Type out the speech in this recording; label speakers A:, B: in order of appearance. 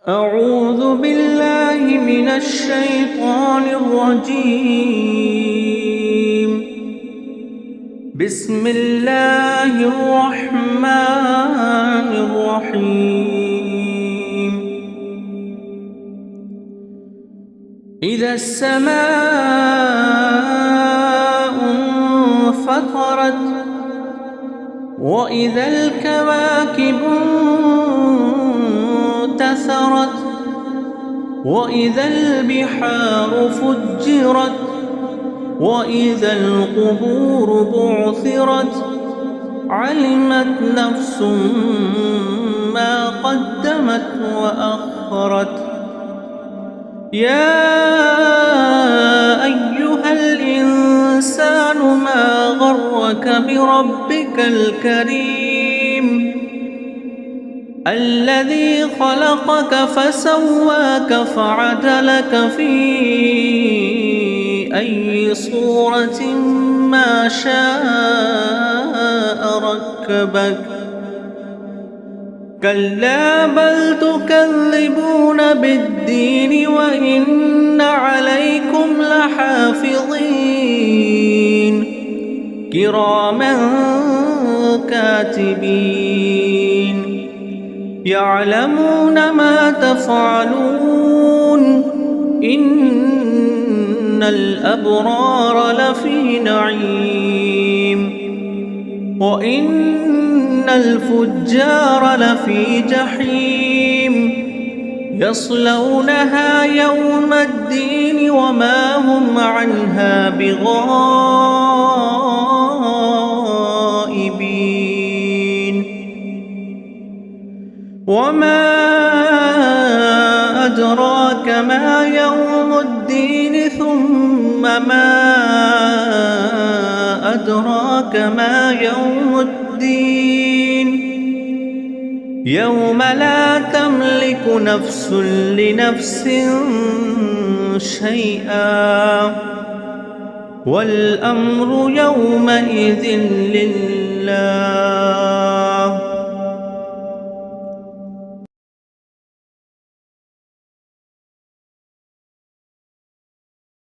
A: أعوذ بالله من الشيطان الرجيم. بسم الله الرحمن الرحيم. إذا السماء انفطرت وإذا الكواكب انتثرت وإذا البحار فجرت وإذا القبور بعثرت علمت نفس ما قدمت وأخرت. يا أيها الإنسان ما غرك بربك الكريم الذي خلقك فسواك فعدلك في أي صورة ما شاء ركبك. كلا بل تكذبون بالدين وإن عليكم لحافظين كراما كاتبين يعلمون ما تفعلون. إن الأبرار لفي نعيم وإن الفجار لفي جحيم يصلونها يوم الدين وما هم عنها بغائبين. وما أدراك ما يوم الدين ثم ما أدراك ما يوم الدين يوم لا تملك نفس لنفس شيئا والأمر يومئذ لله.